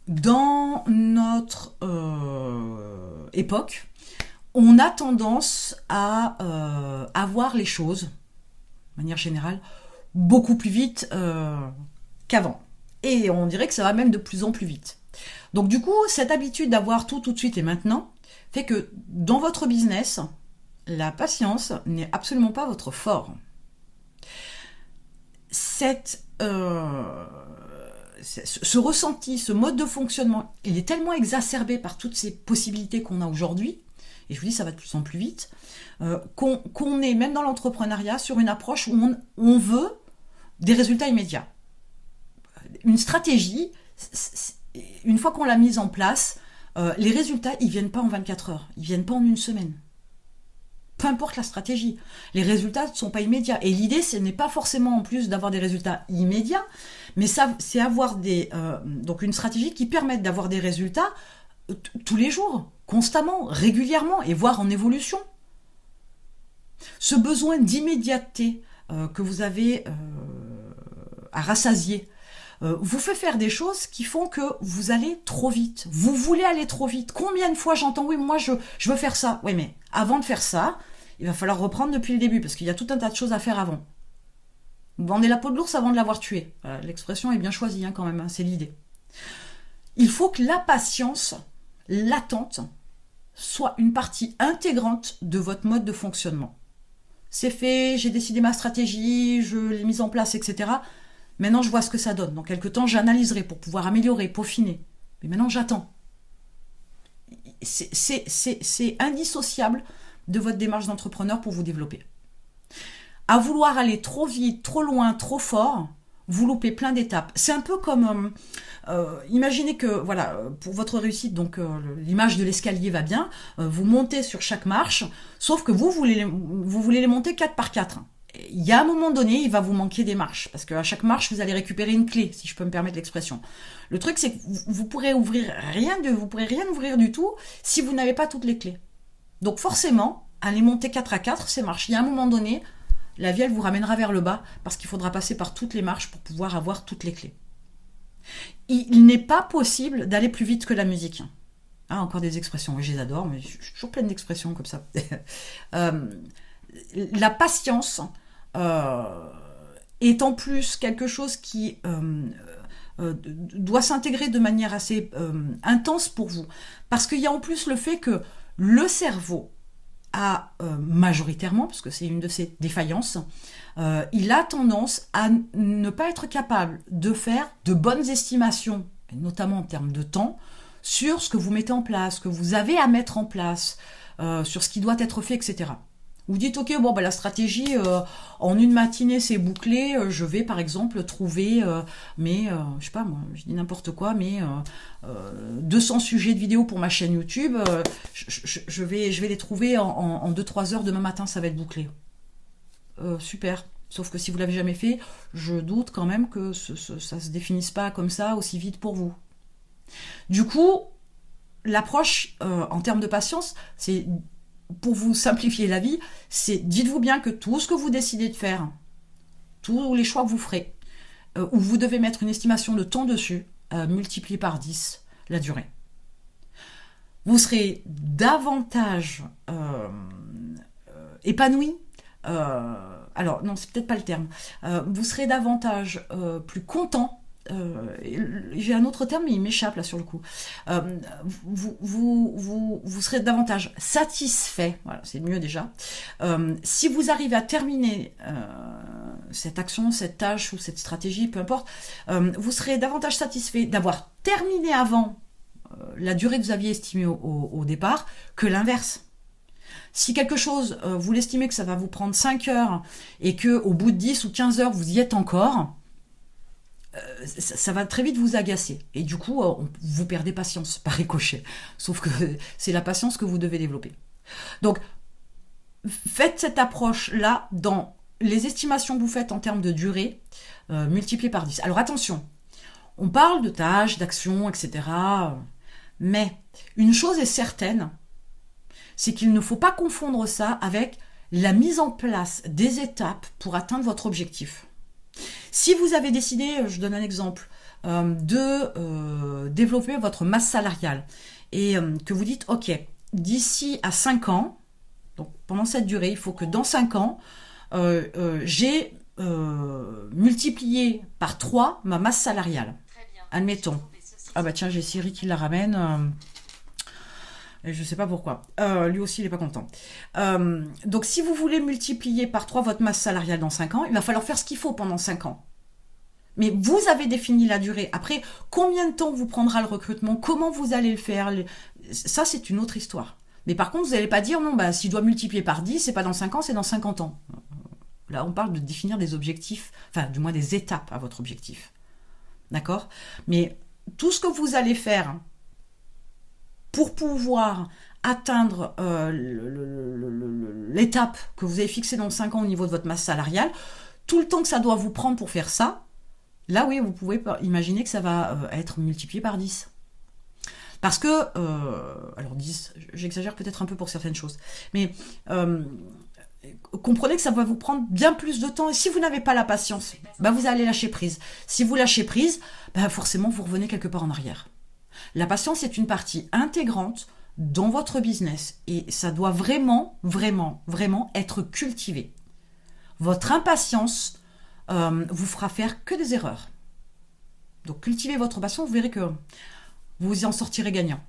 Dans notre époque, on a tendance à avoir les choses, de manière générale, beaucoup plus vite qu'avant. Et on dirait que ça va même de plus en plus vite. Donc du coup, cette habitude d'avoir tout de suite et maintenant fait que dans votre business, la patience n'est absolument pas votre fort. Ce ressenti, ce mode de fonctionnement, il est tellement exacerbé par toutes ces possibilités qu'on a aujourd'hui, et je vous dis ça va de plus en plus vite, qu'on est même dans l'entrepreneuriat sur une approche où on veut des résultats immédiats. Une stratégie, une fois qu'on l'a mise en place, les résultats, ils viennent pas en 24 heures, ils viennent pas en une semaine. Peu importe la stratégie, les résultats ne sont pas immédiats. Et l'idée, ce n'est pas forcément en plus d'avoir des résultats immédiats, mais ça, c'est avoir donc une stratégie qui permette d'avoir des résultats tous les jours, constamment, régulièrement, et voire en évolution. Ce besoin d'immédiateté que vous avez à rassasier vous fait faire des choses qui font que vous allez trop vite. Vous voulez aller trop vite. Combien de fois j'entends, oui, moi je veux faire ça. Oui, mais avant de faire ça, il va falloir reprendre depuis le début parce qu'il y a tout un tas de choses à faire avant. Vous vendez la peau de l'ours avant de l'avoir tué. L'expression est bien choisie quand même, c'est l'idée. Il faut que la patience, l'attente, soit une partie intégrante de votre mode de fonctionnement. C'est fait, j'ai décidé ma stratégie, je l'ai mise en place, etc. Maintenant, je vois ce que ça donne. Dans quelques temps, j'analyserai pour pouvoir améliorer, peaufiner. Mais maintenant, j'attends. C'est indissociable de votre démarche d'entrepreneur pour vous développer. À vouloir aller trop vite, trop loin, trop fort, vous loupez plein d'étapes. C'est un peu comme... imaginez que, voilà, pour votre réussite, donc l'image de l'escalier va bien, vous montez sur chaque marche, sauf que vous voulez les monter 4 par 4. Il y a un moment donné, il va vous manquer des marches, parce qu'à chaque marche, vous allez récupérer une clé, si je peux me permettre l'expression. Le truc, c'est que vous pourrez rien ouvrir du tout si vous n'avez pas toutes les clés. Donc forcément, allez monter 4 à 4 ces marches. Il y a un moment donné, la vie, elle vous ramènera vers le bas, parce qu'il faudra passer par toutes les marches pour pouvoir avoir toutes les clés. Il n'est pas possible d'aller plus vite que la musique. Ah, encore des expressions, oui, je les adore, mais je suis toujours pleine d'expressions comme ça. La patience est en plus quelque chose qui doit s'intégrer de manière assez intense pour vous. Parce qu'il y a en plus le fait que le cerveau a majoritairement, parce que c'est une de ses défaillances, il a tendance à ne pas être capable de faire de bonnes estimations, notamment en termes de temps, sur ce que vous mettez en place, ce que vous avez à mettre en place, sur ce qui doit être fait, etc. Vous dites, ok, bon, bah, la stratégie, en une matinée, c'est bouclé. Je vais, par exemple, trouver je sais pas, moi, je dis n'importe quoi, 200 sujets de vidéos pour ma chaîne YouTube. Je vais les trouver en 2-3 heures demain matin, ça va être bouclé. Super. Sauf que si vous l'avez jamais fait, je doute quand même que ça se définisse pas comme ça aussi vite pour vous. Du coup, l'approche en termes de patience, c'est... Pour vous simplifier la vie, c'est dites-vous bien que tout ce que vous décidez de faire, tous les choix que vous ferez, où vous devez mettre une estimation de temps dessus, multiplié par 10 la durée. Vous serez davantage épanoui. Alors, non, c'est peut-être pas le terme. Vous serez davantage plus content. J'ai un autre terme mais il m'échappe là sur le coup. Vous serez davantage satisfait, voilà, c'est mieux déjà, si vous arrivez à terminer cette action, cette tâche ou cette stratégie, peu importe, vous serez davantage satisfait d'avoir terminé avant la durée que vous aviez estimée au départ que l'inverse. Si quelque chose, vous l'estimez que ça va vous prendre 5 heures et que au bout de 10 ou 15 heures vous y êtes encore, ça va très vite vous agacer. Et du coup, vous perdez patience par ricochet. Sauf que c'est la patience que vous devez développer. Donc, faites cette approche-là dans les estimations que vous faites en termes de durée, multipliées par 10. Alors attention, on parle de tâches, d'actions, etc. Mais une chose est certaine, c'est qu'il ne faut pas confondre ça avec la mise en place des étapes pour atteindre votre objectif. Si vous avez décidé, je donne un exemple, de développer votre masse salariale et que vous dites, ok, d'ici à 5 ans, donc pendant cette durée, il faut que dans 5 ans, j'ai multiplié par 3 ma masse salariale. Admettons. Ah bah tiens, j'ai Siri qui la ramène. Et je ne sais pas pourquoi. Lui aussi, il n'est pas content. Donc si vous voulez multiplier par 3 votre masse salariale dans 5 ans, il va falloir faire ce qu'il faut pendant 5 ans. Mais vous avez défini la durée. Après, combien de temps vous prendra le recrutement? Comment vous allez le faire? Ça, c'est une autre histoire. Mais par contre, vous n'allez pas dire, non, bah, s'il doit multiplier par 10, c'est pas dans 5 ans, c'est dans 50 ans. Là, on parle de définir des objectifs, enfin, du moins des étapes à votre objectif. D'accord? Mais tout ce que vous allez faire pour pouvoir atteindre l'étape que vous avez fixée dans 5 ans au niveau de votre masse salariale, tout le temps que ça doit vous prendre pour faire ça, là, oui, vous pouvez imaginer que ça va être multiplié par 10. Parce que, alors 10, j'exagère peut-être un peu pour certaines choses, mais comprenez que ça va vous prendre bien plus de temps. Et si vous n'avez pas la patience, bah, vous allez lâcher prise. Si vous lâchez prise, bah, forcément, vous revenez quelque part en arrière. La patience est une partie intégrante dans votre business et ça doit vraiment, vraiment, vraiment être cultivé. Votre impatience vous fera faire que des erreurs. Donc cultivez votre patience, vous verrez que vous en sortirez gagnant.